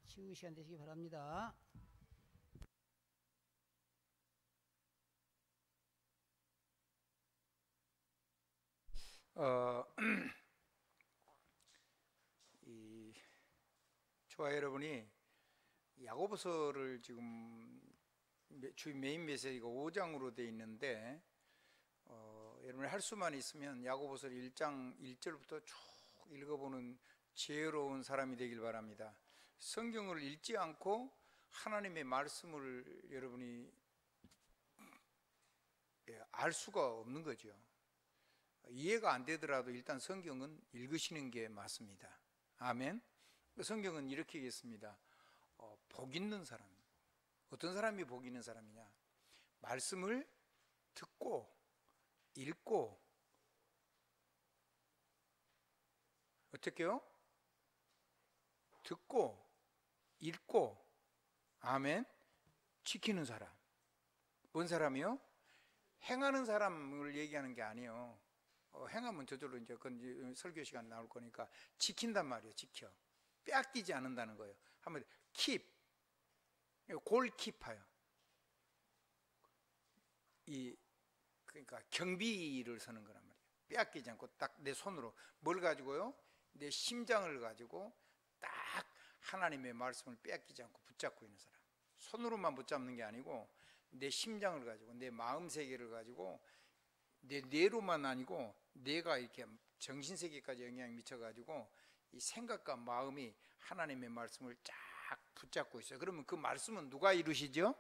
치유 시간 되시기 바랍니다. 저와 여러분이 야고보서를 지금 주요 메인 메시지가 5장으로 되어 있는데 여러분이 할 수만 있으면 야고보서 1장 1절부터 쭉 읽어보는 지혜로운 사람이 되길 바랍니다. 성경을 읽지 않고 하나님의 말씀을 여러분이 알 수가 없는 거죠. 이해가 안 되더라도 일단 성경은 읽으시는 게 맞습니다. 아멘. 성경은 이렇게 얘기했습니다. 복 있는 사람. 어떤 사람이 복 있는 사람이냐? 말씀을 듣고 읽고 어떻게요? 듣고 읽고 아멘. 지키는 사람. 뭔 사람이요? 행하는 사람을 얘기하는 게 아니에요. 행하면 저절로 이제 그건 설교 시간 나올 거니까 지킨단 말이에요. 지켜. 빼앗기지 않는다는 거예요. 한번 keep, 골키퍼요. 그러니까 경비를 서는 거란 말이에요. 빼앗기지 않고 딱 내 손으로 뭘 가지고요? 내 심장을 가지고 딱 하나님의 말씀을 빼앗기지 않고 붙잡고 있는 사람. 손으로만 붙잡는 게 아니고 내 심장을 가지고 내 마음 세계를 가지고 내 뇌로만 아니고 뇌가 이렇게 정신세계까지 영향을 미쳐가지고 이 생각과 마음이 하나님의 말씀을 쫙 붙잡고 있어요. 그러면 그 말씀은 누가 이루시죠?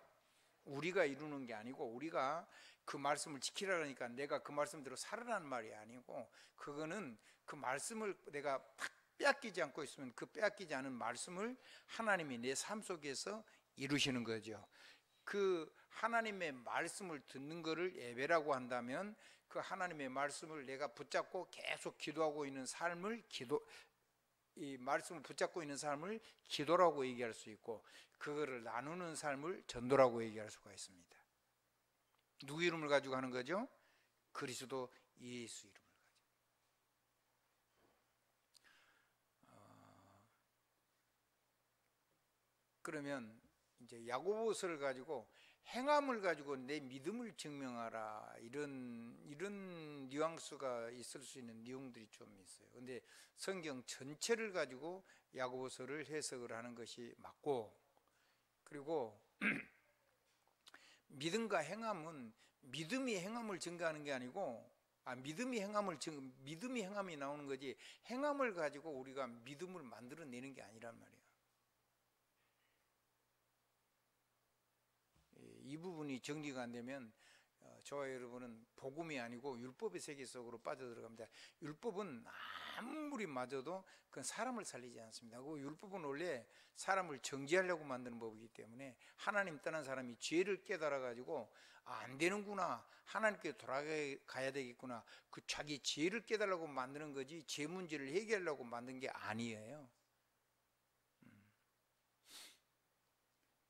우리가 이루는 게 아니고 우리가 그 말씀을 지키라니까 내가 그 말씀대로 살으라는 말이 아니고 그거는 그 말씀을 내가 탁 빼앗기지 않고 있으면 그 빼앗기지 않은 말씀을 하나님이 내 삶 속에서 이루시는 거죠. 그 하나님의 말씀을 듣는 것을 예배라고 한다면 그 하나님의 말씀을 내가 붙잡고 계속 기도하고 있는 삶을 이 말씀을 붙잡고 있는 삶을 기도라고 얘기할 수 있고 그거를 나누는 삶을 전도라고 얘기할 수가 있습니다. 누구 이름을 가지고 하는 거죠? 그리스도 예수 이름을 가지고. 그러면 이제 야고보서를 가지고 행함을 가지고 내 믿음을 증명하라 이런 뉘앙스가 있을 수 있는 내용들이 좀 있어요. 근데 성경 전체를 가지고 야고보서를 해석을 하는 것이 맞고 그리고 믿음과 행함은 믿음이 행함을 증가하는 게 아니고 믿음이 행함이 나오는 거지 행함을 가지고 우리가 믿음을 만들어내는 게 아니란 말이에요. 이 부분이 정리가 안 되면 저와 여러분은 복음이 아니고 율법의 세계 속으로 빠져들어갑니다. 율법은 아무리 맞아도 그건 사람을 살리지 않습니다. 그 율법은 원래 사람을 정죄하려고 만드는 법이기 때문에 하나님 떠난 사람이 죄를 깨달아 가지고 안 되는구나 하나님께 돌아가야 되겠구나 그 자기 죄를 깨달으려고 만드는 거지 죄 문제를 해결하려고 만든 게 아니에요.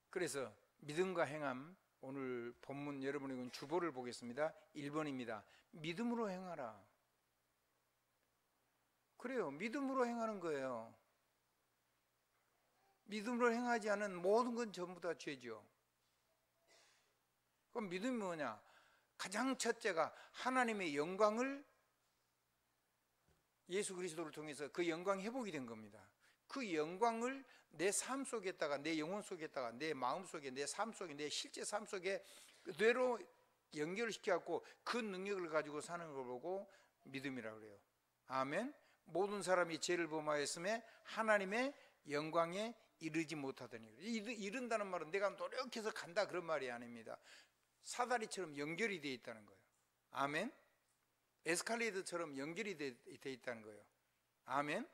그래서 믿음과 행함 오늘 본문 여러분에게 주보를 보겠습니다. 1번입니다. 믿음으로 행하라. 그래요. 믿음으로 행하는 거예요. 믿음으로 행하지 않은 모든 건 전부 다 죄죠. 그럼 믿음이 뭐냐? 가장 첫째가 하나님의 영광을 예수 그리스도를 통해서 그 영광이 회복이 된 겁니다. 그 영광을 내 삶 속에다가 내 영혼 속에다가 내 마음 속에 내 삶 속에 내 실제 삶 속에 그대로 연결을 시켜갖고 그 능력을 가지고 사는 걸 보고 믿음이라고 그래요. 아멘. 모든 사람이 죄를 범하였음에 하나님의 영광에 이르지 못하더니 이른다는 말은 내가 노력해서 간다 그런 말이 아닙니다. 사다리처럼 연결이 되어 있다는 거예요. 아멘. 에스컬레이터처럼 연결이 되어 있다는 거예요. 아멘.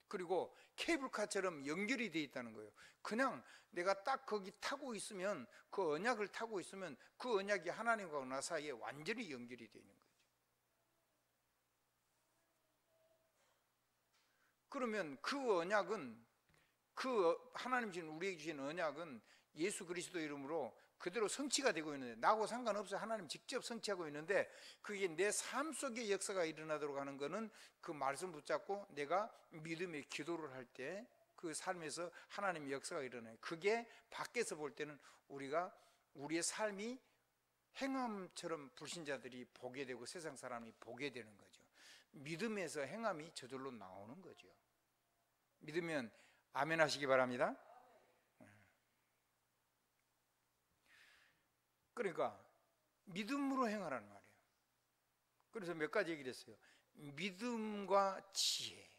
그리고 케이블카처럼 연결이 되어 있다는 거예요. 그냥 내가 딱 거기 타고 있으면 그 언약을 타고 있으면 그 언약이 하나님과 나 사이에 완전히 연결이 되어 있는 거죠. 그러면 그 언약은 그 하나님 주신 우리에게 주신 언약은 예수 그리스도 이름으로 그대로 성취가 되고 있는데 나하고 상관없어요. 하나님 직접 성취하고 있는데 그게 내 삶 속에 역사가 일어나도록 하는 거는 그 말씀 붙잡고 내가 믿음의 기도를 할 때 그 삶에서 하나님의 역사가 일어나요. 그게 밖에서 볼 때는 우리의 삶이 행함처럼 불신자들이 보게 되고 세상 사람이 보게 되는 거죠. 믿음에서 행함이 저절로 나오는 거죠. 믿으면 아멘 하시기 바랍니다. 그러니까 믿음으로 행하라는 말이에요. 그래서 몇 가지 얘기를 했어요. 믿음과 지혜.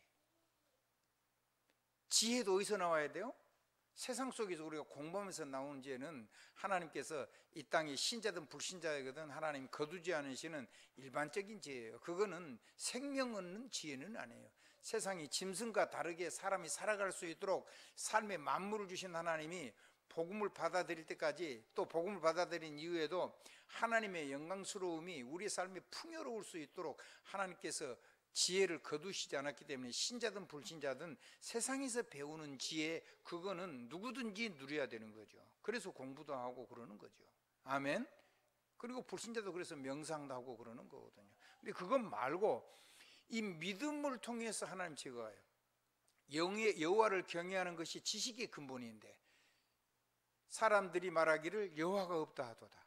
지혜도 어디서 나와야 돼요? 세상 속에서 우리가 공부하면서 나오는 지혜는 하나님께서 이 땅에 신자든 불신자든 하나님 거두지 않으시는 일반적인 지혜예요. 그거는 생명 얻는 지혜는 아니에요. 세상이 짐승과 다르게 사람이 살아갈 수 있도록 삶의 만물을 주신 하나님이 복음을 받아들일 때까지, 또 복음을 받아들인 이후에도 하나님의 영광스러움이 우리 삶에 풍요로울 수 있도록 하나님께서 지혜를 거두시지 않았기 때문에 신자든 불신자든 세상에서 배우는 지혜, 그거는 누구든지 누려야 되는 거죠. 그래서 공부도 하고 그러는 거죠. 아멘. 그리고 불신자도 그래서 명상도 하고 그러는 거거든요. 근데 그것 말고 이 믿음을 통해서 하나님 제거해요. 여호와를 경외하는 것이 지식의 근본인데 사람들이 말하기를 여호와가 없다 하도다.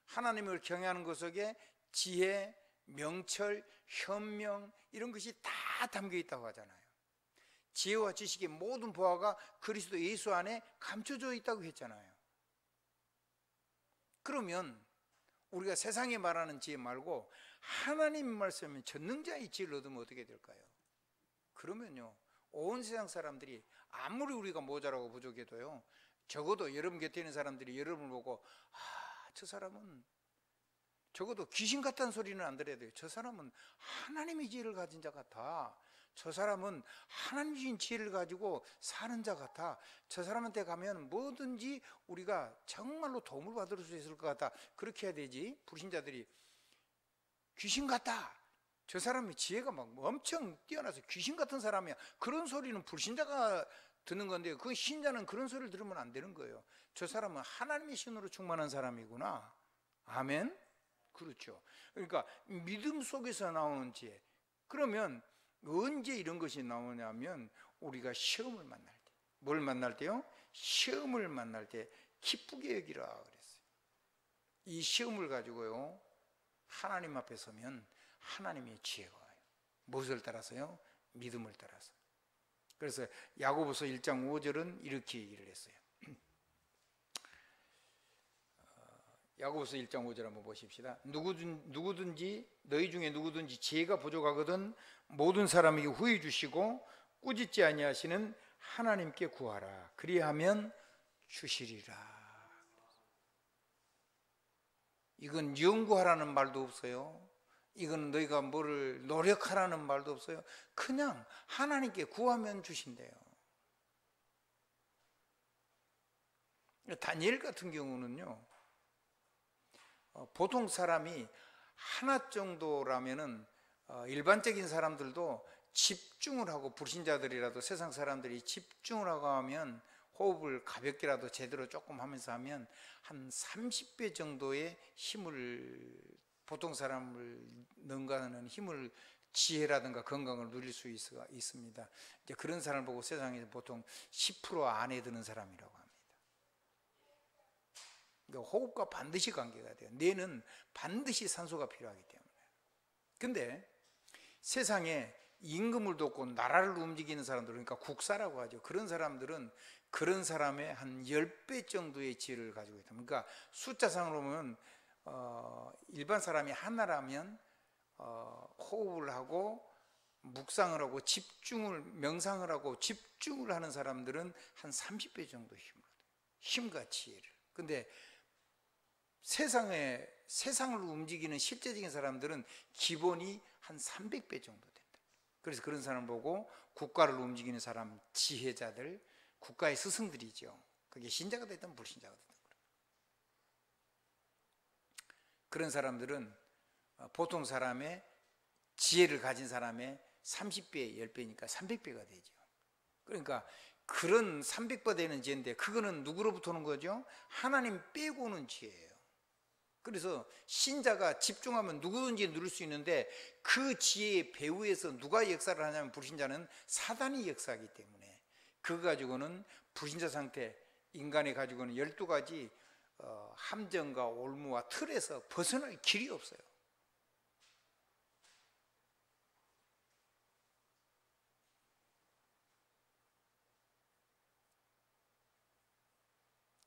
하나님을 경외하는 것 속에 지혜, 명철, 현명 이런 것이 다 담겨 있다고 하잖아요. 지혜와 지식의 모든 보화가 그리스도 예수 안에 감춰져 있다고 했잖아요. 그러면 우리가 세상에 말하는 지혜 말고 하나님 말씀은 전능자의 지혜를 얻으면 어떻게 될까요? 그러면요, 온 세상 사람들이 아무리 우리가 모자라고 부족해도요, 적어도 여러분 곁에 있는 사람들이 여러분을 보고 저 사람은 적어도 귀신 같다는 소리는 안 들어야 돼요. 저 사람은 하나님의 지혜를 가진 자 같아. 저 사람은 하나님 주신 지혜를 가지고 사는 자 같아. 저 사람한테 가면 뭐든지 우리가 정말로 도움을 받을 수 있을 것 같아. 그렇게 해야 되지. 불신자들이 귀신 같다, 저 사람이 지혜가 막 엄청 뛰어나서 귀신 같은 사람이야, 그런 소리는 불신자가 듣는 건데 그 신자는 그런 소리를 들으면 안 되는 거예요. 저 사람은 하나님의 신으로 충만한 사람이구나. 아멘. 그렇죠. 그러니까 믿음 속에서 나오는 지혜. 그러면 언제 이런 것이 나오냐면 우리가 시험을 만날 때. 뭘 만날 때요? 시험을 만날 때 기쁘게 여기라 그랬어요. 이 시험을 가지고요, 하나님 앞에 서면 하나님의 지혜가 와요. 무엇을 따라서요? 믿음을 따라서. 그래서 야고보서 1장 5절은 이렇게 얘기를 했어요. 야고보서 1장 5절 한번 보십시다. 누구든지 너희 중에 누구든지 지혜가 부족하거든 모든 사람에게 후히 주시고 꾸짖지 아니하시는 하나님께 구하라. 그리하면 주시리라. 이건 연구하라는 말도 없어요. 이건 너희가 뭐를 노력하라는 말도 없어요. 그냥 하나님께 구하면 주신대요. 다니엘 같은 경우는요, 보통 사람이 하나 정도라면은 일반적인 사람들도 집중을 하고, 불신자들이라도 세상 사람들이 집중을 하고 하면, 호흡을 가볍게라도 제대로 조금 하면서 하면 한 30배 정도의 힘을, 보통 사람을 능가하는 힘을, 지혜라든가 건강을 누릴 수 있습니다. 이제 그런 사람을 보고 세상에서 보통 10% 안에 드는 사람이라고 합니다. 그러니까 호흡과 반드시 관계가 돼요. 뇌는 반드시 산소가 필요하기 때문에. 근데 세상에 임금을 돕고 나라를 움직이는 사람들, 그러니까 국사라고 하죠. 그런 사람들은 그런 사람의 한 10배 정도의 지혜를 가지고 있다. 그러니까 숫자상으로 보면 일반 사람이 하나라면 호흡을 하고 묵상을 하고 집중을, 명상을 하고 집중을 하는 사람들은 한 30배 정도 힘을 얻어요. 힘과 지혜를. 근데 세상을 움직이는 실제적인 사람들은 기본이 한 300배 정도 된다. 그래서 그런 사람 보고 국가를 움직이는 사람, 지혜자들, 국가의 스승들이죠. 그게 신자가 됐든 불신자가 됐든 그런 사람들은 보통 사람의 지혜를 가진 사람의 30배, 10배니까 300배가 되죠. 그러니까 그런 300배 되는 지혜인데 그거는 누구로부터 오는 거죠? 하나님 빼고 오는 지혜예요. 그래서 신자가 집중하면 누구든지 누릴 수 있는데 그 지혜의 배후에서 누가 역사를 하냐면 불신자는 사단이 역사하기 때문에 그거 가지고는 불신자 상태, 인간이 가지고는 12가지 함정과 올무와 틀에서 벗어날 길이 없어요.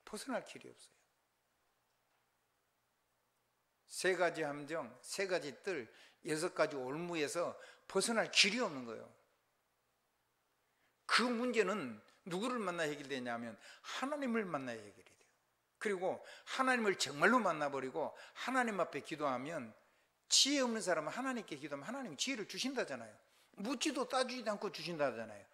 벗어날 길이 없어요. 3가지 함정, 3가지 뜰, 6가지 올무에서 벗어날 길이 없는 거예요. 그 문제는 누구를 만나 해결되냐면 하나님을 만나야 해결이 돼요. 그리고 하나님을 정말로 만나버리고 하나님 앞에 기도하면, 지혜 없는 사람은 하나님께 기도하면 하나님이 지혜를 주신다잖아요. 묻지도 따지지도 않고 주신다잖아요.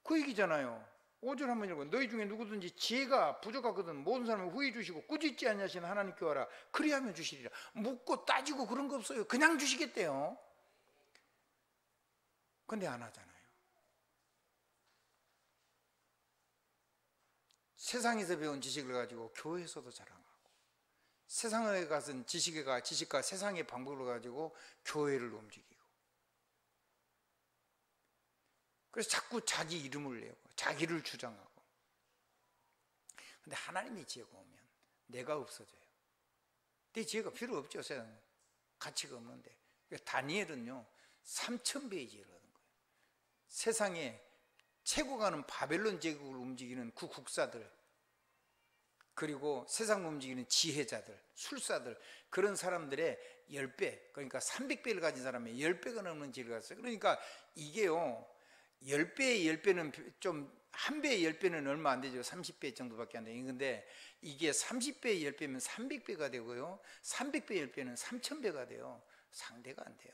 그 얘기잖아요. 5절 한번 읽어. 너희 중에 누구든지 지혜가 부족하거든 모든 사람을 후히 주시고 꾸짖지 아니하시는 하나님께 와라. 그리하면 주시리라. 묻고 따지고 그런 거 없어요. 그냥 주시겠대요. 근데 안 하잖아요. 세상에서 배운 지식을 가지고 교회에서도 자랑하고, 세상에 가서 지식과 세상의 방법을 가지고 교회를 움직이고, 그래서 자꾸 자기 이름을 내고 자기를 주장하고. 근데 하나님의 지혜가 오면 내가 없어져요. 내 지혜가 필요 없죠. 세상에 가치가 없는데. 다니엘은요 3000배의 지혜를 얻은 거예요. 세상에 최고 가는 바벨론 제국을 움직이는 그 국사들, 그리고 세상을 움직이는 지혜자들, 술사들, 그런 사람들의 10배, 그러니까 300배를 가진 사람의 10배가 넘는 지혜를 가졌어요. 그러니까 이게요 10배의 10배는 좀, 1배의 10배는 얼마 안 되죠. 30배 정도밖에 안 돼요. 근데 이게 30배의 10배면 300배가 되고요, 300배의 10배는 3000배가 돼요. 상대가 안 돼요.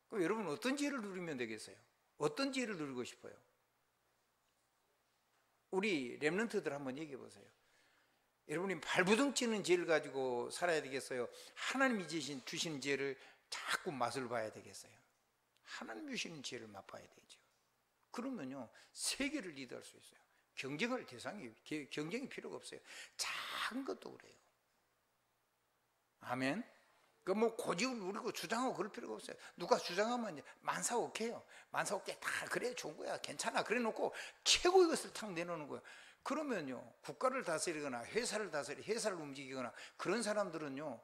그럼 여러분 어떤 지혜를 누리면 되겠어요? 어떤 지혜를 누리고 싶어요? 우리 렘넌트들 한번 얘기해 보세요. 여러분이 발부둥 치는 지혜를 가지고 살아야 되겠어요? 하나님이 주신 지혜를 자꾸 맛을 봐야 되겠어요? 하나님 주시는 지혜를 맛봐야 되죠. 그러면요 세계를 리드할 수 있어요. 경쟁할 대상이, 경쟁이 필요가 없어요. 작은 것도 그래요. 아멘. 그 뭐 고집을 부리고 주장하고 그럴 필요가 없어요. 누가 주장하면 이제 만사오케요. 만사오케 다 그래 좋은 거야, 괜찮아, 그래 놓고 최고의 것을 탁 내놓는 거예요. 그러면요 국가를 다스리거나 회사를 움직이거나 그런 사람들은요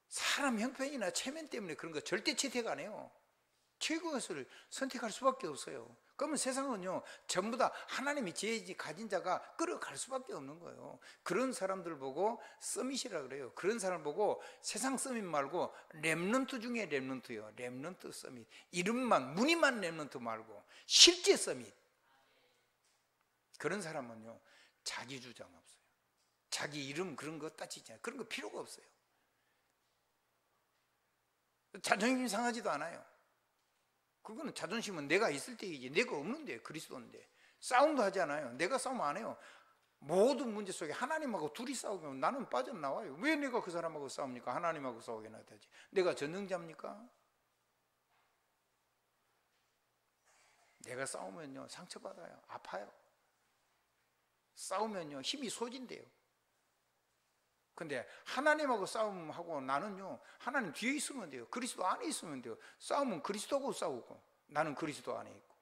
사람 형편이나 체면 때문에 그런 거 절대 채택 안 해요. 최고의 것을 선택할 수밖에 없어요. 그러면 세상은요 전부 다 하나님이 지혜 가진 자가 끌어갈 수밖에 없는 거예요. 그런 사람들 보고 서밋이라 그래요. 그런 사람 보고 세상 서밋 말고 렘넌트 중에 렘넌트요. 렘넌트 서밋. 이름만 무늬만 렘넌트 말고 실제 서밋. 그런 사람은요 자기 주장 없어요. 자기 이름 그런 거 따지지 않아요. 그런 거 필요가 없어요. 자존심 상하지도 않아요. 그거는 자존심은 내가 있을 때이지 내가 없는데, 그리스도인데 싸움도 하지 않아요. 내가 싸움 안 해요. 모든 문제 속에 하나님하고 둘이 싸우면 나는 빠져나와요. 왜 내가 그 사람하고 싸웁니까? 하나님하고 싸우게 놔야지. 내가 전능자입니까? 내가 싸우면요 상처받아요. 아파요. 싸우면요 힘이 소진돼요. 근데 하나님하고 싸움하고 나는요 하나님 뒤에 있으면 돼요. 그리스도 안에 있으면 돼요. 싸움은 그리스도하고 싸우고, 나는 그리스도 안에 있고,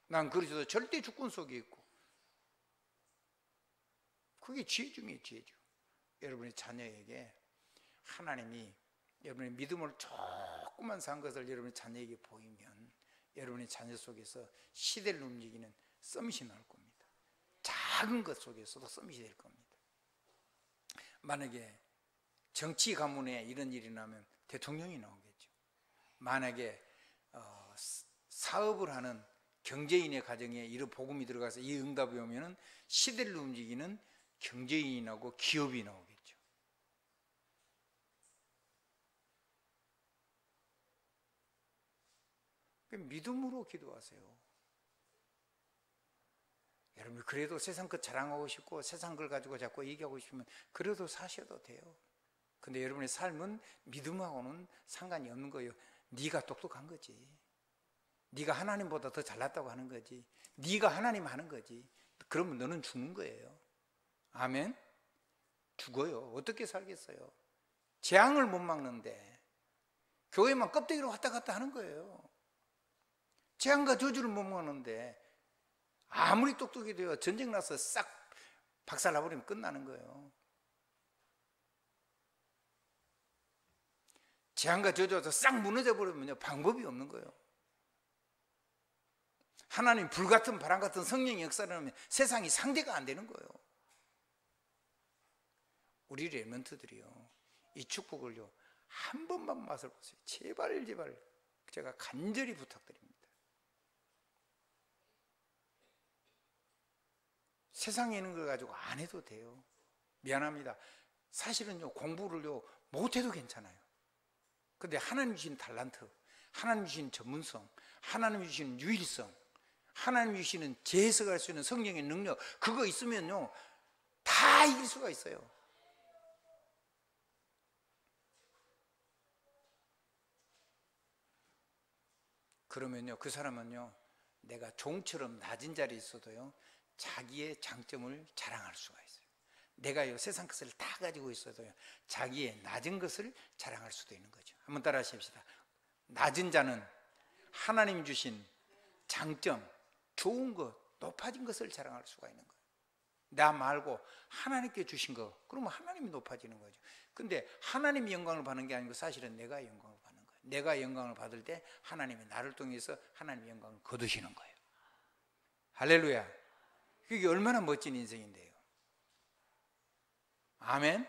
난 그리스도 절대 주권 속에 있고. 그게 지혜 중에 지혜죠. 여러분의 자녀에게 하나님이 여러분의 믿음을 조금만 산 것을 여러분의 자녀에게 보이면 여러분의 자녀 속에서 시대를 움직이는 서밋이 나올 겁니다. 작은 것 속에서도 서밋이 될 겁니다. 만약에 정치 가문에 이런 일이 나면 대통령이 나오겠죠. 만약에 사업을 하는 경제인의 가정에 이런 복음이 들어가서 이 응답이 오면은 시대를 움직이는 경제인이 나오고 기업이 나오겠죠. 믿음으로 기도하세요. 여러분 그래도 세상 것 자랑하고 싶고 세상 걸 가지고 자꾸 얘기하고 싶으면 그래도 사셔도 돼요. 근데 여러분의 삶은 믿음하고는 상관이 없는 거예요. 네가 똑똑한 거지. 네가 하나님보다 더 잘났다고 하는 거지. 네가 하나님 하는 거지. 그러면 너는 죽는 거예요. 아멘. 죽어요. 어떻게 살겠어요? 재앙을 못 막는데 교회만 껍데기로 왔다 갔다 하는 거예요. 재앙과 저주를 못 막는데 아무리 똑똑히 되어 전쟁 나서 싹 박살나버리면 끝나는 거예요. 재앙과 저주가 싹 무너져 버리면요, 방법이 없는 거예요. 하나님 불같은 바람 같은 성령의 역사를 하면 세상이 상대가 안 되는 거예요. 우리 레몬트들이요, 이 축복을요 한 번만 맛을 보세요. 제발 제발 제가 간절히 부탁드립니다. 세상에 있는 걸 가지고 안 해도 돼요. 미안합니다. 사실은요, 공부를요 못해도 괜찮아요. 근데 하나님 주신 달란트, 하나님 주신 전문성, 하나님 주신 유일성, 하나님 주시는 재해석할 수 있는 성령의 능력, 그거 있으면요 다 이길 수가 있어요. 그러면요, 그 사람은요 내가 종처럼 낮은 자리에 있어도요 자기의 장점을 자랑할 수가 있어요. 내가요 세상 것을 다 가지고 있어도요 자기의 낮은 것을 자랑할 수도 있는 거죠. 한번 따라 하십시다. 낮은 자는 하나님 주신 장점, 좋은 것, 높아진 것을 자랑할 수가 있는 거예요. 나 말고 하나님께 주신 거, 그러면 하나님이 높아지는 거죠. 근데 하나님이 영광을 받는 게 아니고 사실은 내가 영광을 받는 거예요. 내가 영광을 받을 때 하나님이 나를 통해서 하나님의 영광을 거두시는 거예요. 할렐루야. 그게 얼마나 멋진 인생인데요. 아멘.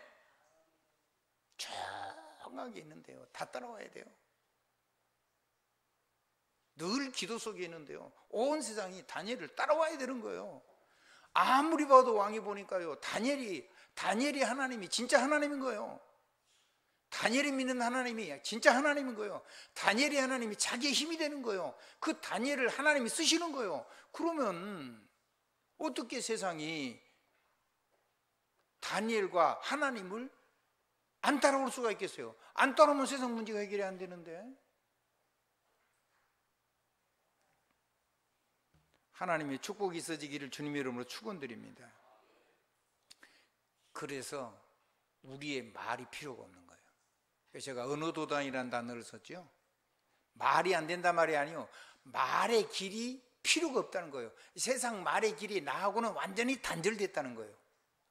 정확하게 있는데요, 다 따라와야 돼요. 늘 기도 속에 있는데요, 온 세상이 다니엘을 따라와야 되는 거예요. 아무리 봐도 왕이 보니까요 다니엘이 하나님이 진짜 하나님인 거예요. 다니엘이 믿는 하나님이 진짜 하나님인 거예요. 다니엘이 하나님이 자기의 힘이 되는 거예요. 그 다니엘을 하나님이 쓰시는 거예요. 그러면 어떻게 세상이 다니엘과 하나님을 안 따라올 수가 있겠어요? 안 따라오면 세상 문제가 해결이 안 되는데. 하나님의 축복이 있어지기를 주님의 이름으로 축원드립니다. 그래서 우리의 말이 필요가 없는 거예요. 그래서 제가 언어도단이라는 단어를 썼죠. 말이 안 된단 말이 아니요, 말의 길이 필요가 없다는 거예요. 세상 말의 길이 나하고는 완전히 단절됐다는 거예요.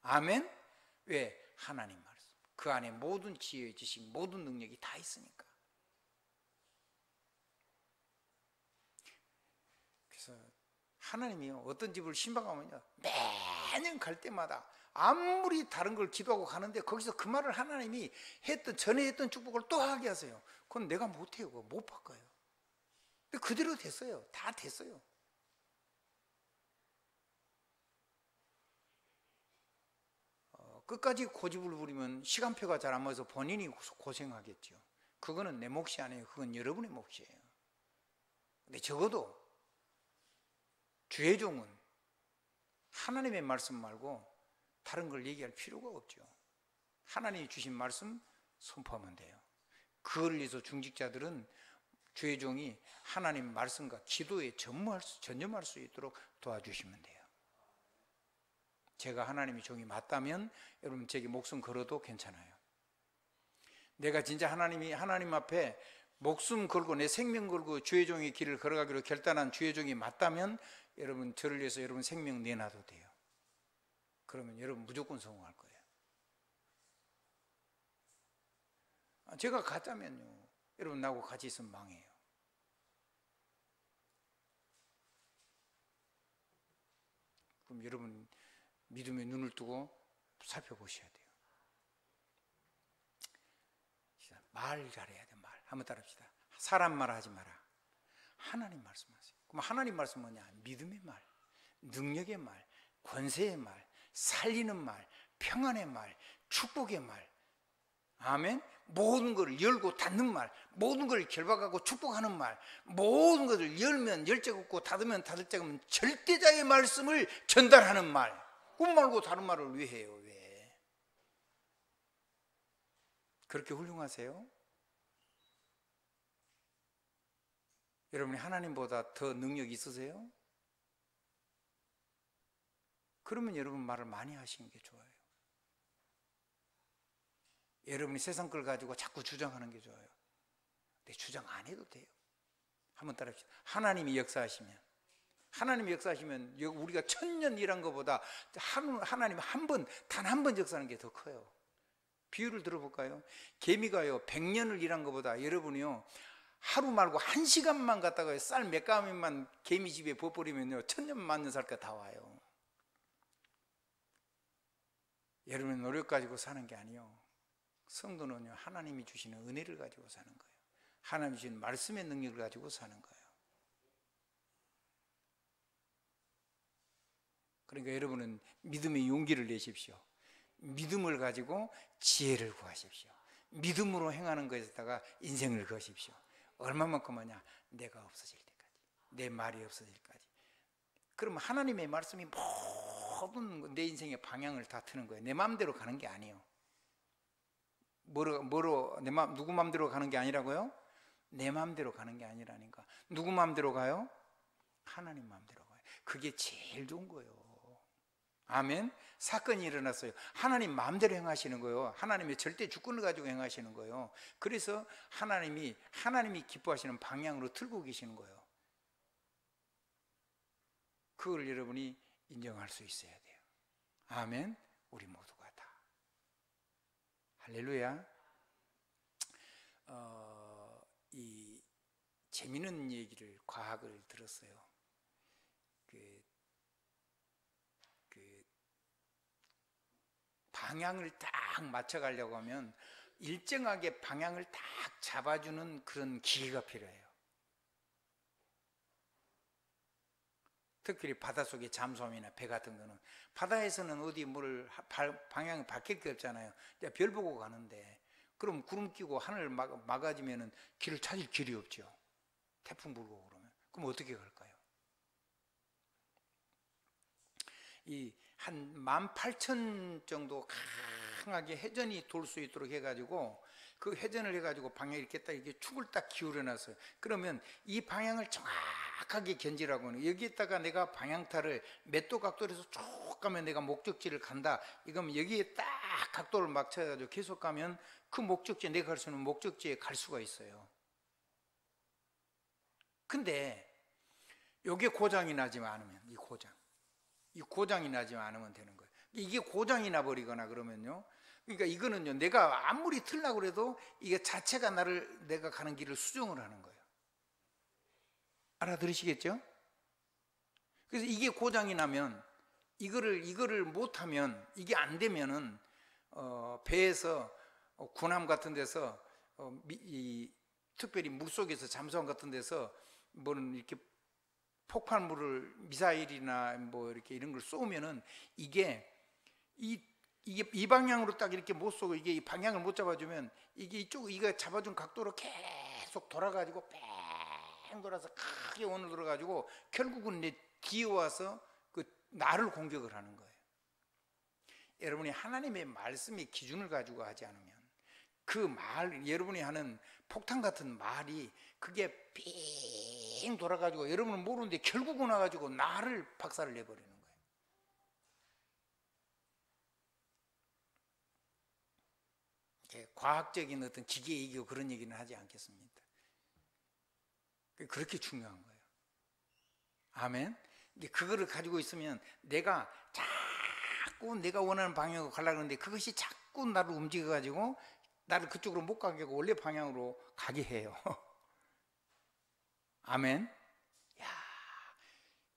아멘? 왜? 하나님 말씀. 그 안에 모든 지혜의 지식, 모든 능력이 다 있으니까. 그래서 하나님이요, 어떤 집을 신방하면요 매년 갈 때마다 아무리 다른 걸 기도하고 가는데 거기서 그 말을 하나님이 전에 했던 축복을 또 하게 하세요. 그건 내가 못해요. 못 바꿔요. 근데 그대로 됐어요. 다 됐어요. 끝까지 고집을 부리면 시간표가 잘 안 맞아서 본인이 고생하겠죠. 그거는 내 몫이 아니에요. 그건 여러분의 몫이에요. 근데 적어도 주의 종은 하나님의 말씀 말고 다른 걸 얘기할 필요가 없죠. 하나님이 주신 말씀 선포하면 돼요. 그걸 위해서 중직자들은 주의 종이 하나님 말씀과 기도에 전념할 수 있도록 도와주시면 돼요. 제가 하나님의 종이 맞다면 여러분 제게 목숨 걸어도 괜찮아요. 내가 진짜 하나님 앞에 목숨 걸고 내 생명 걸고 주의 종의 길을 걸어가기로 결단한 주의 종이 맞다면 여러분 저를 위해서 여러분 생명 내놔도 돼요. 그러면 여러분 무조건 성공할 거예요. 제가 가짜면요, 여러분 나하고 같이 있으면 망해요. 그럼 여러분 믿음의 눈을 뜨고 살펴보셔야 돼요. 말 잘해야 돼. 말 한번 따라합시다. 사람 말 하지 마라. 하나님 말씀하세요. 그럼 하나님 말씀 뭐냐? 믿음의 말, 능력의 말, 권세의 말, 살리는 말, 평안의 말, 축복의 말. 아멘. 모든 것을 열고 닫는 말, 모든 것을 결박하고 축복하는 말, 모든 것을 열면 열 자가 없고 닫으면 닫을 자가 없는 절대자의 말씀을 전달하는 말. 그것 말고 다른 말을 왜 해요? 왜? 그렇게 훌륭하세요? 여러분이 하나님보다 더 능력이 있으세요? 그러면 여러분 말을 많이 하시는 게 좋아요. 여러분이 세상 걸 가지고 자꾸 주장하는 게 좋아요. 근데 주장 안 해도 돼요. 한번 따라합시다. 하나님이 역사하시면 우리가 1000년 일한 것보다 하나님 단 한 번 역사하는 게 더 커요. 비유를 들어볼까요? 개미가요 100년을 일한 것보다 여러분이요 하루 말고 1시간만 갔다가 쌀 몇 가미만 개미 집에 버버리면요 1000년 맞는 살까 다 와요. 여러분의 노력 가지고 사는 게 아니요, 성도는요 하나님이 주시는 은혜를 가지고 사는 거예요. 하나님이 주시는 말씀의 능력을 가지고 사는 거예요. 그러니까 여러분은 믿음의 용기를 내십시오. 믿음을 가지고 지혜를 구하십시오. 믿음으로 행하는 것에다가 인생을 거십시오. 얼마만큼 하냐? 내가 없어질 때까지, 내 말이 없어질 때까지. 그러면 하나님의 말씀이 모든 내 인생의 방향을 다 트는 거예요. 내 마음대로 가는 게 아니에요. 누구 마음대로 가는 게 아니라고요? 내 마음대로 가는 게 아니라니까. 누구 마음대로 가요? 하나님 마음대로 가요. 그게 제일 좋은 거예요. 아멘. 사건이 일어났어요. 하나님 마음대로 행하시는 거예요. 하나님의 절대 주권을 가지고 행하시는 거예요. 그래서 하나님이 기뻐하시는 방향으로 틀고 계시는 거예요. 그걸 여러분이 인정할 수 있어야 돼요. 아멘. 우리 모두가 다. 할렐루야. 이 재미있는 얘기를, 과학을 들었어요. 방향을 딱 맞춰가려고 하면 일정하게 방향을 딱 잡아주는 그런 기계가 필요해요. 특히 바닷속의 잠수함이나 배 같은 거는 바다에서는 어디 방향을 바뀔 게 없잖아요. 별 보고 가는데 그럼 구름 끼고 하늘 막아지면 길을 찾을 길이 없죠. 태풍 불고 그럼 어떻게 갈까요? 한 18,000 정도 강하게 회전이 돌 수 있도록 해가지고 그 회전을 해가지고 방향 이렇게 축을 딱 기울여 놨어요. 그러면 이 방향을 정확하게 견지라고 하는, 여기에다가 내가 방향타를 몇 도 각도로 해서 쭉 가면 내가 목적지를 간다. 이거면 여기에 딱 각도를 맞춰가지고 계속 가면 그 목적지에, 내가 갈 수 있는 목적지에 갈 수가 있어요. 근데 요게 고장이 나지 않으면, 이 고장이 나지 않으면 되는 거예요. 이게 고장이 나버리거나 그러면요, 그러니까 이거는요 내가 아무리 틀려고 그래도 이게 자체가 내가 가는 길을 수정을 하는 거예요. 알아들으시겠죠? 그래서 이게 고장이 나면 이거를 못하면, 이게 안 되면은 배에서 군함 같은 데서 특별히 물속에서 잠수함 같은 데서 뭐는 이렇게 폭발물을, 미사일이나 뭐 이렇게 이런 걸 쏘면은 이게 이 방향으로 딱 이렇게 못 쏘고, 이게 이 방향을 못 잡아주면 이거 잡아준 각도로 계속 돌아가지고 뺑 돌아서 크게 원을 들어가지고 결국은 내 뒤에 와서 나를 공격을 하는 거예요. 여러분이 하나님의 말씀의 기준을 가지고 하지 않으면 여러분이 하는 폭탄 같은 말이 그게 삥 돌아가지고 여러분은 모르는데 결국은 와가지고 나를 박살을 내버리는 거예요. 과학적인 어떤 기계 얘기고 그런 얘기는 하지 않겠습니다. 그렇게 중요한 거예요. 아멘. 근데 그거를 가지고 있으면 내가 자꾸 내가 원하는 방향으로 가려고 하는데 그것이 자꾸 나를 움직여가지고 나를 그쪽으로 못 가게 하고 원래 방향으로 가게 해요. 아멘. 야,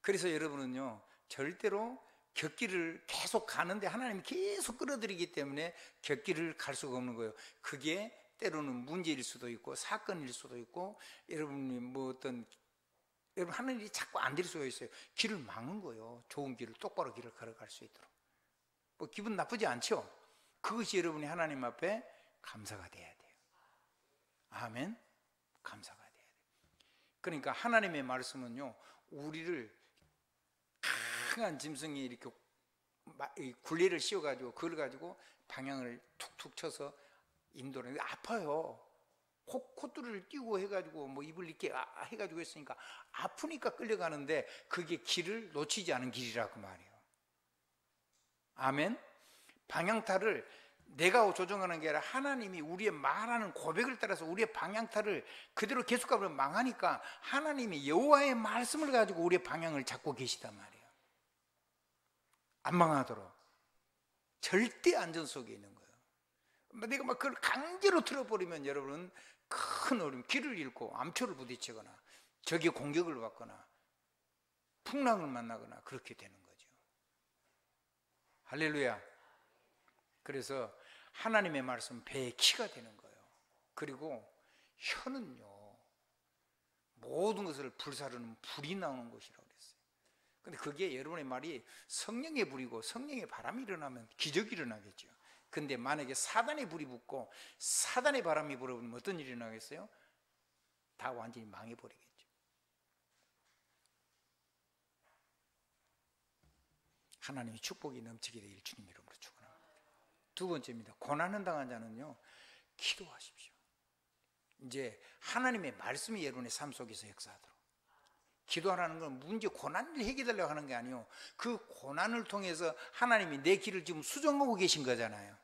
그래서 여러분은요 절대로 곁길을 계속 가는데 하나님이 계속 끌어들이기 때문에 곁길을 갈 수가 없는 거예요. 그게 때로는 문제일 수도 있고 사건일 수도 있고, 여러분이 여러분 하나님이 자꾸 안 될 수가 있어요. 길을 막는 거예요. 좋은 길을, 똑바로 길을 걸어갈 수 있도록. 뭐 기분 나쁘지 않죠? 그것이 여러분이 하나님 앞에 감사가 돼야 돼요. 아멘. 감사가 돼야 돼요. 그러니까 하나님의 말씀은요 우리를 강한 짐승이 이렇게 굴레를 씌워가지고 그걸 가지고 방향을 툭툭 쳐서 인도를, 아파요. 콧줄을 띄고 해가지고 뭐 입을 이렇게 해가지고 했으니까 아프니까 끌려가는데 그게 길을 놓치지 않은 길이라고 말이에요. 아멘. 방향타를 내가 조정하는 게 아니라 하나님이 우리의 말하는 고백을 따라서 우리의 방향타를 그대로 계속 가면 망하니까 하나님이 여호와의 말씀을 가지고 우리의 방향을 잡고 계시단 말이에요. 안 망하도록 절대 안전 속에 있는 거예요. 내가 막 그걸 강제로 틀어버리면 여러분은 큰 어려움, 길을 잃고 암초를 부딪히거나 적의 공격을 받거나 풍랑을 만나거나 그렇게 되는 거죠. 할렐루야. 그래서 하나님의 말씀은 배의 키가 되는 거예요. 그리고 혀는요, 모든 것을 불사르는 불이 나오는 것이라고 그랬어요. 근데 그게 여러분의 말이 성령의 불이고 성령의 바람이 일어나면 기적이 일어나겠죠. 근데 만약에 사단의 불이 붙고 사단의 바람이 불어오면 어떤 일이 일어나겠어요? 다 완전히 망해버리겠죠. 하나님의 축복이 넘치게 되길 주님 이름으로 축원합니다. 두 번째입니다. 고난을 당한 자는요, 기도하십시오. 이제 하나님의 말씀이 여러분의 삶 속에서 역사하도록. 기도하라는 건 문제, 고난을 해결하려고 하는 게 아니에요. 그 고난을 통해서 하나님이 내 길을 지금 수정하고 계신 거잖아요.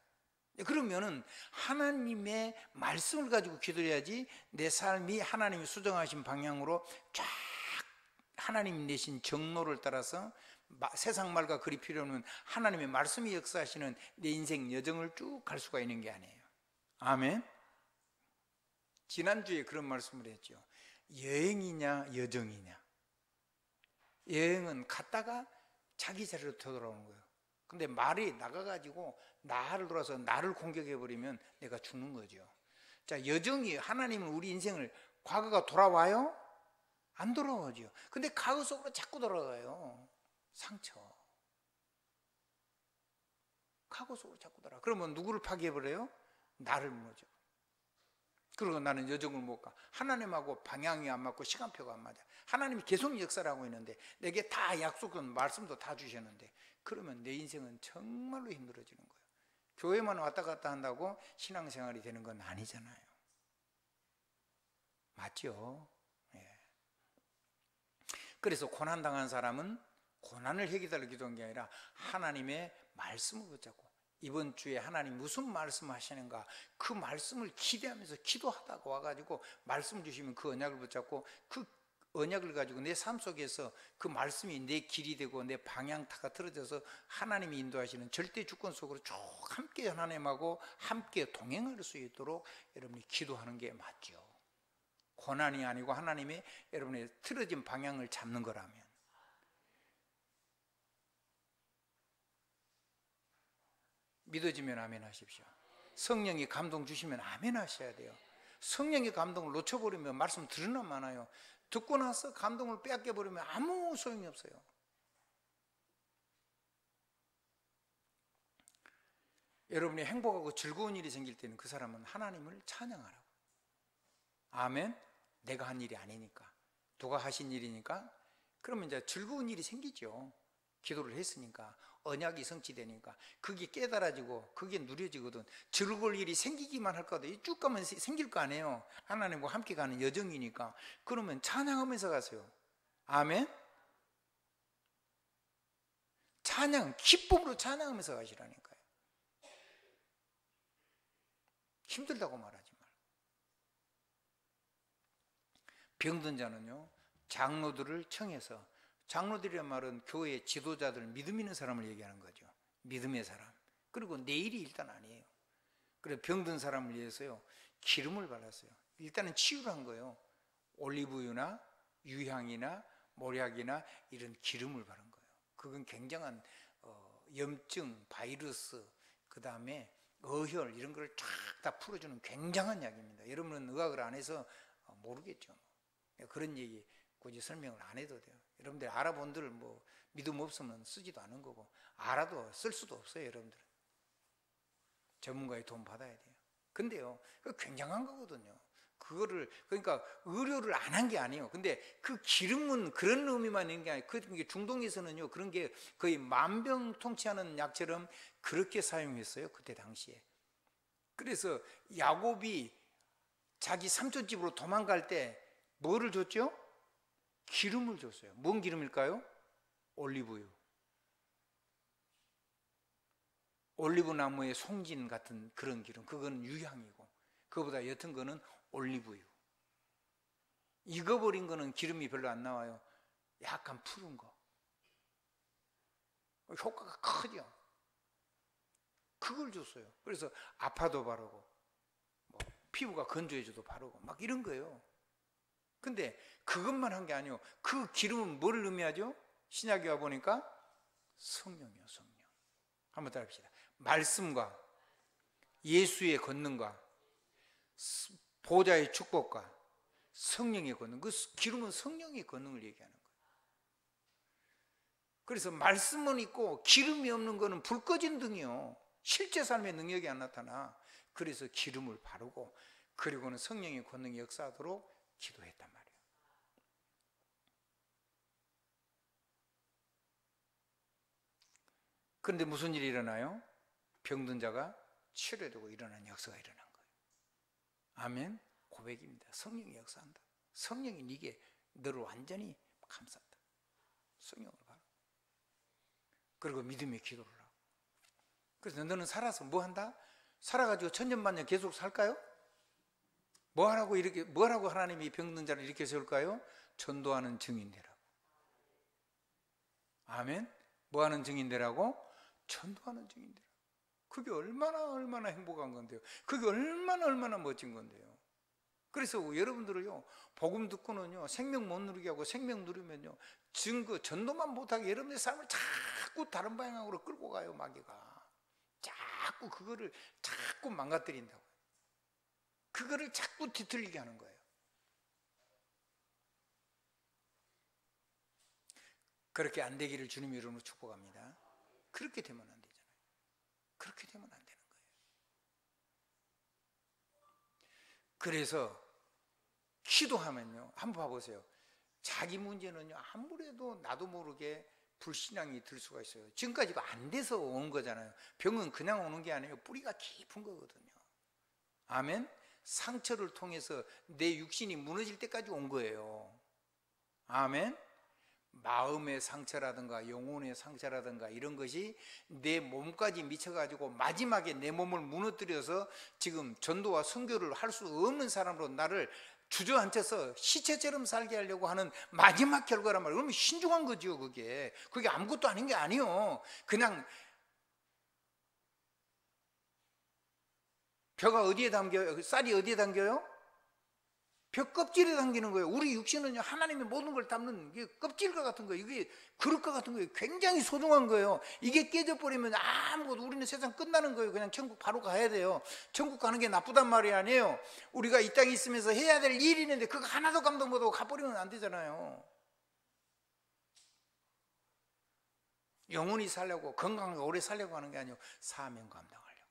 그러면은 하나님의 말씀을 가지고 기도해야지 내 삶이 하나님이 수정하신 방향으로 쫙 하나님이 내신 정로를 따라서 세상 말과 그리 필요 없는 하나님의 말씀이 역사하시는 내 인생 여정을 쭉 갈 수가 있는 게 아니에요. 아멘. 지난주에 그런 말씀을 했죠. 여행이냐 여정이냐. 여행은 갔다가 자기 자리로 되돌아오는 거예요. 근데 말이 나가가지고 나를 돌아서 나를 공격해버리면 내가 죽는 거죠. 자, 여정이 하나님은 우리 인생을 과거가 돌아와요? 안 돌아오죠. 근데 과거 속으로 자꾸 돌아가요. 상처. 과거 속으로 자꾸 돌아가. 그러면 누구를 파괴해버려요? 나를 무너져. 그리고 나는 여정을 못 가. 하나님하고 방향이 안 맞고 시간표가 안 맞아. 하나님이 계속 역사를 하고 있는데 내게 다 약속은 말씀도 다 주셨는데 그러면 내 인생은 정말로 힘들어지는 거예요. 교회만 왔다 갔다 한다고 신앙생활이 되는 건 아니잖아요. 맞죠? 예. 그래서 고난당한 사람은 고난을 해결하려 기도한 게 아니라 하나님의 말씀을 붙잡고 이번 주에 하나님 무슨 말씀 하시는가 그 말씀을 기대하면서 기도하다가 와가지고 말씀 주시면 그 언약을 붙잡고 그 언약을 가지고 내 삶 속에서 그 말씀이 내 길이 되고 내 방향타가 틀어져서 하나님이 인도하시는 절대 주권 속으로 쭉 함께 하나님하고 함께 동행할 수 있도록 여러분이 기도하는 게 맞죠. 고난이 아니고 하나님이 여러분의 틀어진 방향을 잡는 거라면. 믿어지면 아멘 하십시오. 성령이 감동 주시면 아멘 하셔야 돼요. 성령의 감동을 놓쳐버리면 말씀 들으나 마나요. 듣고 나서 감동을 빼앗겨버리면 아무 소용이 없어요. 여러분이 행복하고 즐거운 일이 생길 때는 그 사람은 하나님을 찬양하라고. 아멘. 내가 한 일이 아니니까 누가 하신 일이니까 그러면 이제 즐거운 일이 생기죠. 기도를 했으니까 언약이 성취되니까 그게 깨달아지고 그게 누려지거든. 즐거울 일이 생기기만 할 거다. 쭉 가면 생길 거 아니에요. 하나님과 함께 가는 여정이니까. 그러면 찬양하면서 가세요. 아멘. 찬양, 기쁨으로 찬양하면서 가시라니까요. 힘들다고 말하지 말고. 병든 자는요 장로들을 청해서, 장로들이란 말은 교회의 지도자들, 믿음 있는 사람을 얘기하는 거죠. 믿음의 사람. 그리고 내일이 일단 아니에요. 그래서 병든 사람을 위해서요 기름을 발랐어요. 일단은 치유를 한 거예요. 올리브유나 유향이나 모략이나 이런 기름을 바른 거예요. 그건 굉장한 염증, 바이러스, 그 다음에 어혈 이런 걸 쫙 다 풀어주는 굉장한 약입니다. 여러분은 의학을 안 해서 모르겠죠. 그런 얘기 굳이 설명을 안 해도 돼요. 여러분들 알아본들 뭐 믿음 없으면 쓰지도 않은 거고 알아도 쓸 수도 없어요. 여러분들 전문가의 도움 받아야 돼요. 근데요 그 굉장한 거거든요. 그거를 그러니까 의료를 안 한 게 아니에요. 근데 그 기름은 그런 의미만 있는 게 아니에요. 그 중동에서는요 그런 게 거의 만병통치하는 약처럼 그렇게 사용했어요. 그때 당시에. 그래서 야곱이 자기 삼촌 집으로 도망갈 때 뭐를 줬죠? 기름을 줬어요. 뭔 기름일까요? 올리브유. 올리브 나무의 송진 같은 그런 기름, 그건 유향이고, 그거보다 옅은 거는 올리브유. 익어버린 거는 기름이 별로 안 나와요. 약간 푸른 거. 효과가 크죠. 그걸 줬어요. 그래서 아파도 바르고, 뭐 피부가 건조해져도 바르고, 막 이런 거예요. 근데 그것만 한 게 아니에요. 그 기름은 뭐를 의미하죠? 신약에 와 보니까 성령이요, 성령. 한번 따라합시다. 말씀과 예수의 권능과 보좌의 축복과 성령의 권능. 그 기름은 성령의 권능을 얘기하는 거예요. 그래서 말씀은 있고 기름이 없는 거는 불 꺼진 등이요. 실제 삶의 능력이 안 나타나. 그래서 기름을 바르고, 그리고는 성령의 권능이 역사하도록 기도했단 말이에요. 그런데 무슨 일이 일어나요? 병든 자가 치료되고 일어나는 역사가 일어난 거예요. 아멘. 고백입니다. 성령이 역사한다. 성령이 네게 너를 완전히 감싼다. 성령을 바라. 그리고 믿음의 기도를 하고. 그래서 너는 살아서 뭐 한다? 살아가지고 천년만년 계속 살까요? 뭐 하라고 하나님이 병든 자를 이렇게 세울까요? 전도하는 증인 되라고. 아멘. 뭐 하는 증인 되라고? 전도하는 증인 되라고. 그게 얼마나 행복한 건데요. 그게 얼마나 멋진 건데요. 그래서 여러분들은요, 복음 듣고는요, 생명 못 누리게 하고, 생명 누리면요, 전도만 못하게 여러분의 삶을 자꾸 다른 방향으로 끌고 가요, 마귀가. 자꾸 그거를 자꾸 망가뜨린다고. 그거를 자꾸 뒤틀리게 하는 거예요. 그렇게 안 되기를 주님의 이름으로 축복합니다. 그렇게 되면 안 되잖아요. 그렇게 되면 안 되는 거예요. 그래서 기도하면요, 한번 봐보세요. 자기 문제는요, 아무래도 나도 모르게 불신앙이 들 수가 있어요. 지금까지 안 돼서 온 거잖아요. 병은 그냥 오는 게 아니에요. 뿌리가 깊은 거거든요. 아멘. 상처를 통해서 내 육신이 무너질 때까지 온 거예요. 아멘. 마음의 상처라든가 영혼의 상처라든가 이런 것이 내 몸까지 미쳐가지고 마지막에 내 몸을 무너뜨려서 지금 전도와 선교를 할 수 없는 사람으로 나를 주저앉혀서 시체처럼 살게 하려고 하는 마지막 결과란 말이에요. 그러면 신중한 거죠. 그게 아무것도 아닌 게 아니에요. 그냥 벼가 어디에 담겨요? 쌀이 어디에 담겨요? 벼 껍질에 담기는 거예요. 우리 육신은요, 하나님의 모든 걸 담는 게 껍질과 같은 거예요. 이게 그릇과 같은 거예요. 굉장히 소중한 거예요. 이게 깨져버리면 아무것도, 우리는 세상 끝나는 거예요. 그냥 천국 바로 가야 돼요. 천국 가는 게 나쁘단 말이 아니에요. 우리가 이 땅에 있으면서 해야 될 일이 있는데 그거 하나도 감당 못하고 가버리면 안 되잖아요. 영원히 살려고, 건강하게 오래 살려고 하는 게 아니고 사명 감당하려고,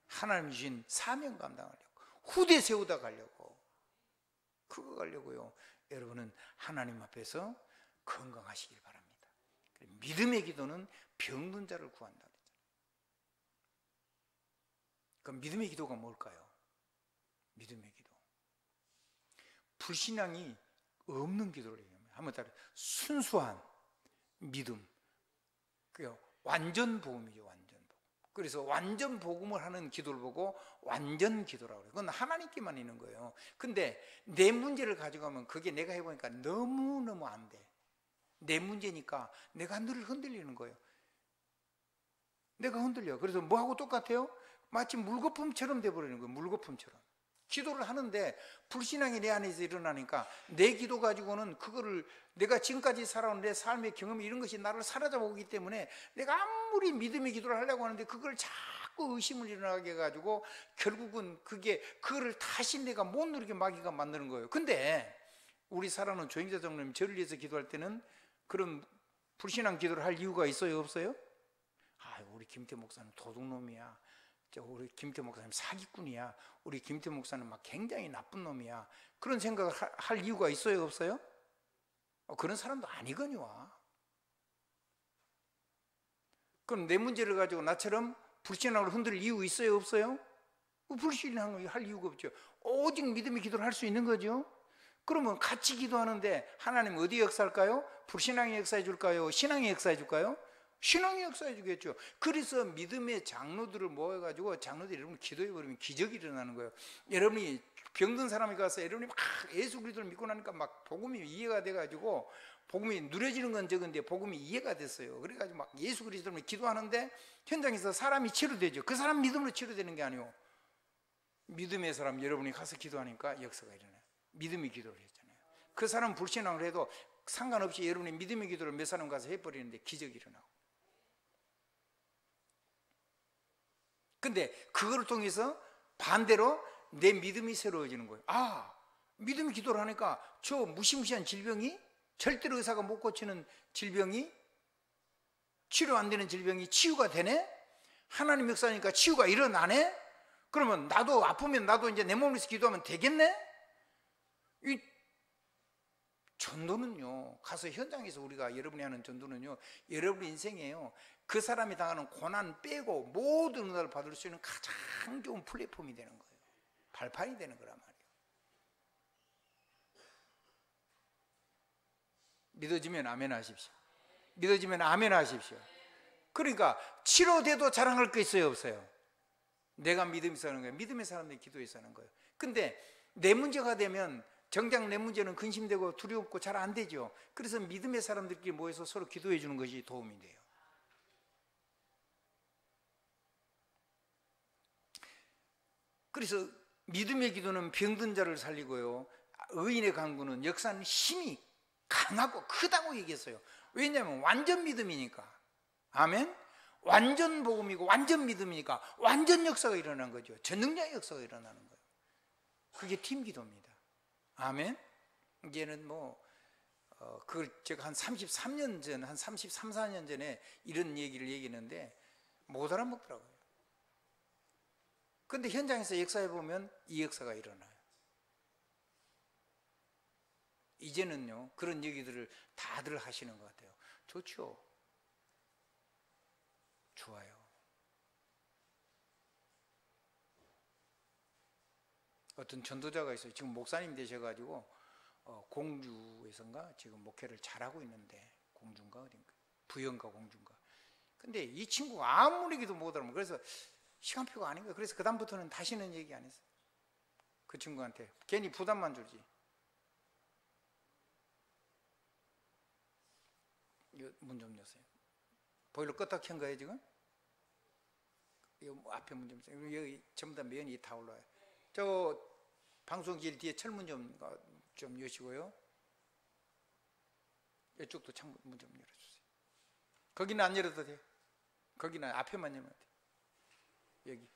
하나님 주신 사명 감당하려고, 후대 세우다 가려고, 그거 가려고요. 여러분은 하나님 앞에서 건강하시길 바랍니다. 믿음의 기도는 병든 자를 구한다. 그럼 믿음의 기도가 뭘까요? 믿음의 기도, 불신앙이 없는 기도를 얘기합니다. 한번 따라, 순수한 믿음, 그 완전 복음이죠. 완전 복음. 그래서 완전 복음을 하는 기도를 보고 완전 기도라고 그래요. 그건 하나님께만 있는 거예요. 근데 내 문제를 가져가면 그게 내가 해보니까 너무너무 안 돼. 내 문제니까 내가 늘 흔들리는 거예요. 내가 흔들려. 그래서 뭐하고 똑같아요? 마치 물거품처럼 돼버리는 거예요. 물거품처럼. 기도를 하는데 불신앙이 내 안에서 일어나니까 내 기도 가지고는 그거를, 내가 지금까지 살아온 내 삶의 경험이 이런 것이 나를 사로잡아 오기 때문에 내가 아무리 믿음의 기도를 하려고 하는데 그걸 자꾸 의심을 일어나게 해가지고 결국은 그거를 다시 내가 못 누리게 마귀가 만드는 거예요. 근데 우리 사랑하는 조영자 장로님, 저를 위해서 기도할 때는 그런 불신앙 기도를 할 이유가 있어요, 없어요? 우리 김태 목사는 도둑놈이야, 우리 김태 목사님 사기꾼이야, 우리 김태 목사는 막 굉장히 나쁜 놈이야, 그런 생각을 할 이유가 있어요, 없어요? 그런 사람도 아니거니와. 그럼 내 문제를 가지고 나처럼 불신앙으로 흔들 이유 있어요, 없어요? 불신앙을 할 이유가 없죠. 오직 믿음의 기도를 할 수 있는 거죠. 그러면 같이 기도하는데 하나님 어디 역사할까요? 불신앙이 역사해 줄까요? 신앙이 역사해 줄까요? 신앙이 역사해 주겠죠. 그래서 믿음의 장로들을 모아가지고 장로들이 여러분 기도해 버리면 기적이 일어나는 거예요. 여러분이 병든 사람이 가서 여러분이 막 예수 그리스도를 믿고 나니까 막 복음이 이해가 돼가지고 복음이 누려지는 건 적은데 복음이 이해가 됐어요. 그래가지고 막 예수 그리스도를 기도하는데 현장에서 사람이 치료되죠. 그 사람 믿음으로 치료되는 게 아니고 믿음의 사람 여러분이 가서 기도하니까 역사가 일어나요. 믿음의 기도를 했잖아요. 그 사람 불신앙을 해도 상관없이 여러분이 믿음의 기도를 몇 사람 가서 해버리는데 기적이 일어나고. 근데 그거를 통해서 반대로 내 믿음이 새로워지는 거예요. 아, 믿음의 기도를 하니까 저 무시무시한 질병이, 절대로 의사가 못 고치는 질병이, 치료 안 되는 질병이 치유가 되네? 하나님 역사니까 치유가 일어나네? 그러면 나도 아프면 나도 이제 내 몸에서 기도하면 되겠네? 이 전도는요, 가서 현장에서 우리가 여러분이 하는 전도는요, 여러분 인생이에요. 그 사람이 당하는 고난 빼고 모든 은혜를 받을 수 있는 가장 좋은 플랫폼이 되는 거예요. 발판이 되는 거란 말이에요. 믿어지면 아멘 하십시오. 믿어지면 아멘 하십시오. 그러니까 치료돼도 자랑할 거 있어요, 없어요? 내가 믿음에서 하는 거예요. 믿음의 사람들이 기도해서 하는 거예요. 근데 내 문제가 되면 정작 내 문제는 근심되고 두렵고 잘 안 되죠. 그래서 믿음의 사람들끼리 모여서 서로 기도해 주는 것이 도움이 돼요. 그래서 믿음의 기도는 병든 자를 살리고요, 의인의 간구는 역사하는 힘이 강하고 크다고 얘기했어요. 왜냐하면 완전 믿음이니까. 아멘. 완전 복음이고 완전 믿음이니까 완전 역사가 일어나는 거죠. 전능자의 역사가 일어나는 거예요. 그게 팀 기도입니다. 아멘. 이제는 그걸 제가 한 33년 전, 한 33, 4년 전에 이런 얘기를 얘기했는데 못 알아먹더라고요. 근데 현장에서 역사해 보면 이 역사가 일어나요. 이제는요, 그런 얘기들을 다들 하시는 것 같아요. 좋죠. 좋아요. 어떤 전도자가 있어요. 지금 목사님 되셔가지고 공주에선가 지금 목회를 잘하고 있는데, 공주인가 어딘가, 부여인가 공주인가. 근데 이 친구가 아무리 기도 못 알아먹어. 그래서 시간표가 아닌 거예요. 그래서 그 다음부터는 다시는 얘기 안 했어요. 그 친구한테 괜히 부담만 줄지. 문 좀 여세요. 보일러 껐다 켠 거예요 지금? 이 앞에 문 좀 여세요. 여기 전부 다 면이 다 올라와요. 저 방송실 뒤에 철문 좀 여시고요. 이쪽도 창문 문 좀 열어주세요. 거기는 안 열어도 돼요. 거기는 앞에만 열면 돼요. 여기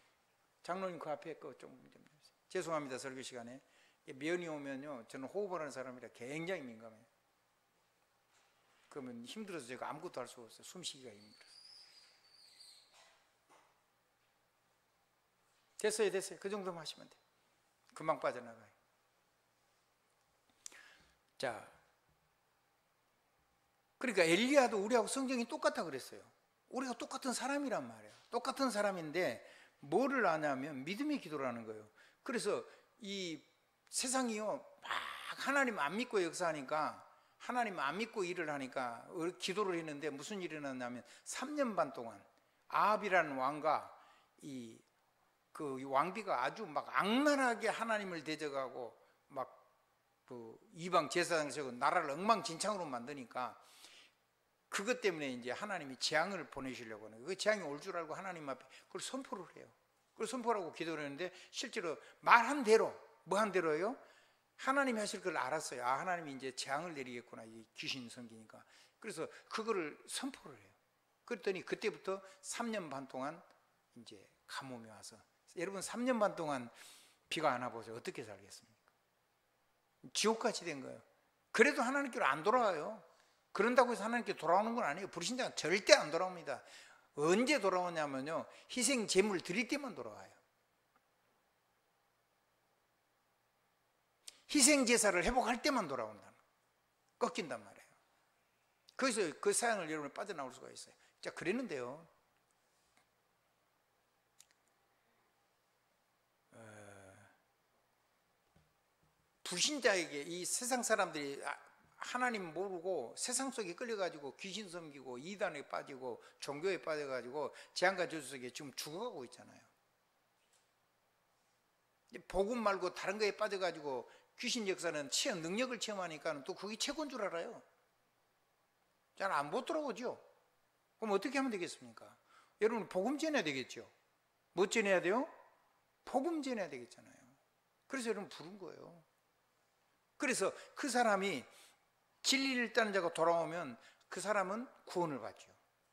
장로님 그 앞에 거 좀 문 좀 열어주세요. 죄송합니다. 설교 시간에 면이 오면요, 저는 호흡하는 사람이라 굉장히 민감해요. 그러면 힘들어서 제가 아무것도 할 수가 없어요. 숨쉬기가 힘들어서. 됐어요. 그 정도만 하시면 돼요. 금방 빠져나가요. 자, 그러니까 엘리야도 우리하고 성경이 똑같다 그랬어요. 우리가 똑같은 사람이란 말이에요. 똑같은 사람인데 뭐를 아냐면 믿음의 기도를 하는 거예요. 그래서 이 세상이요, 막 하나님 안 믿고 역사하니까, 하나님 안 믿고 일을 하니까 기도를 했는데 무슨 일이 일어났냐면 3년 반 동안 아합이라는 왕과 그 왕비가 아주 막 악랄하게 하나님을 대적하고 막 그 이방 제사장 세우고 나라를 엉망진창으로 만드니까 그것 때문에 이제 하나님이 재앙을 보내시려고 하는 거예요. 그 재앙이 올 줄 알고 하나님 앞에 그걸 선포를 해요. 그걸 선포하고 기도를 했는데 실제로 말한 대로, 뭐 한 대로요? 하나님이 하실 걸 알았어요. 아, 하나님이 이제 재앙을 내리겠구나, 이 귀신 섬기니까. 그래서 그거를 선포를 해요. 그랬더니 그때부터 3년 반 동안 이제 가뭄이 와서, 여러분 3년 반 동안 비가 안 와보세요. 어떻게 살겠습니까? 지옥같이 된 거예요. 그래도 하나님께로 안 돌아와요. 그런다고 해서 하나님께 돌아오는 건 아니에요. 불신자는 절대 안 돌아옵니다. 언제 돌아오냐면요, 희생 제물 드릴 때만 돌아와요. 희생 제사를 회복할 때만 돌아온다는, 꺾인단 말이에요. 거기서 그 사양을 여러분이 빠져나올 수가 있어요. 자, 그랬는데요, 불신자에게 이 세상 사람들이 하나님 모르고 세상 속에 끌려가지고 귀신 섬기고 이단에 빠지고 종교에 빠져가지고 재앙과 저주 속에 지금 죽어가고 있잖아요. 복음 말고 다른 거에 빠져가지고 귀신 역사는 능력을 체험하니까 또 그게 최고인 줄 알아요. 잘 못 들어오죠. 그럼 어떻게 하면 되겠습니까? 여러분 복음 전해야 되겠죠. 뭐 전해야 돼요? 복음 전해야 되겠잖아요. 그래서 여러분 부른 거예요. 그래서 그 사람이 진리를 따는 자가 돌아오면 그 사람은 구원을 받죠.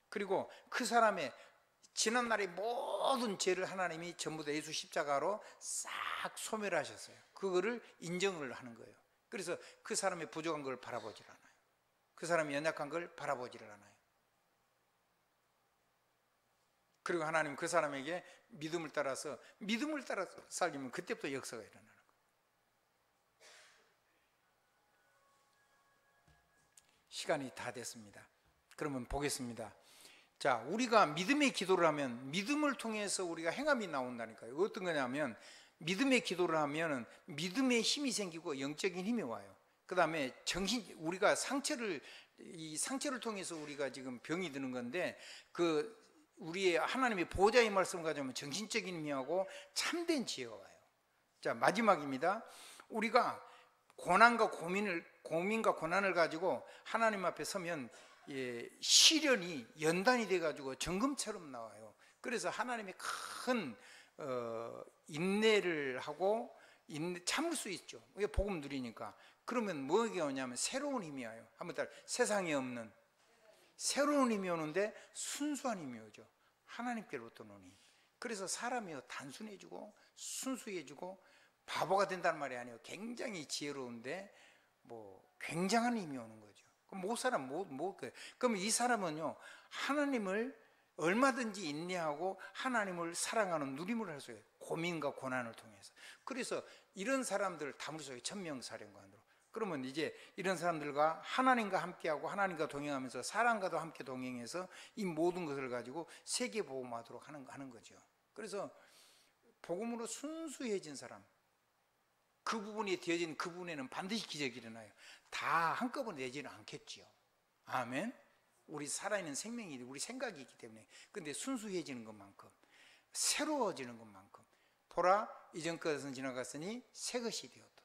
그리고 그 사람의 지난날의 모든 죄를 하나님이 전부 다 예수 십자가로 싹 소멸하셨어요. 그거를 인정을 하는 거예요. 그래서 그 사람의 부족한 걸 바라보질 않아요. 그 사람이 연약한 걸 바라보지를 않아요. 그리고 하나님 그 사람에게 믿음을 따라서 살리면 그때부터 역사가 일어나는 거예요. 시간이 다 됐습니다. 그러면 보겠습니다. 자, 우리가 믿음의 기도를 하면 믿음을 통해서 우리가 행함이 나온다니까요. 어떤 거냐면 믿음의 기도를 하면 믿음의 힘이 생기고 영적인 힘이 와요. 그 다음에 우리가 이 상처를 통해서 우리가 지금 병이 드는 건데 우리의 하나님의 보호자의 말씀을 가지면 정신적인 힘이하고 참된 지혜가 와요. 자, 마지막입니다. 우리가 고난과 고난을 가지고 하나님 앞에 서면 시련이 연단이 돼가지고 정금처럼 나와요. 그래서 하나님이 큰 인내를 하고 참을 수 있죠. 왜? 복음 누리니까. 그러면 뭐가 오냐면 새로운 힘이 와요. 한번 따라 세상에 없는 새로운 힘이 오는데 순수한 힘이 오죠. 하나님께로부터 오는 힘. 그래서 사람이 단순해지고 순수해지고 바보가 된다는 말이 아니에요. 굉장히 지혜로운데 굉장한 힘이 오는 거죠. 그럼 이 사람은요, 하나님을 얼마든지 인내하고 하나님을 사랑하는 누림을 할 수 있어요. 고민과 고난을 통해서. 그래서 이런 사람들을 다물어서 천명사령관으로. 그러면 이제 이런 사람들과 하나님과 함께하고 하나님과 동행하면서 사람과도 함께 동행해서 이 모든 것을 가지고 세계 복음화하도록 하는 거죠. 그래서 복음으로 순수해진 사람, 그 부분이 되어진 그 부분에는 반드시 기적이 일어나요. 다 한꺼번에 되지는 않겠지요. 아멘. 우리 살아있는 생명이 우리 생각이 있기 때문에. 근데 순수해지는 것만큼, 새로워지는 것만큼, 보라 이전 것은 지나갔으니 새 것이 되었다.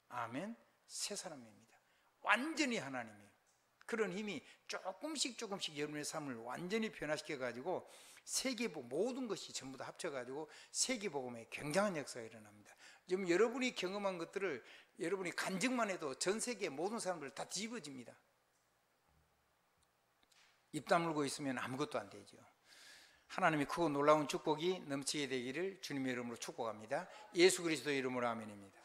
아멘. 새 사람입니다. 완전히 하나님이에요. 그런 힘이 조금씩 여러분의 삶을 완전히 변화시켜 가지고 세계복 모든 것이 전부 다 합쳐 가지고 세계복음의 굉장한 역사가 일어납니다. 지금 여러분이 경험한 것들을 여러분이 간증만 해도 전 세계 모든 사람들 다 뒤집어집니다. 입 다물고 있으면 아무것도 안 되죠. 하나님의 크고 놀라운 축복이 넘치게 되기를 주님의 이름으로 축복합니다. 예수 그리스도의 이름으로 아멘입니다.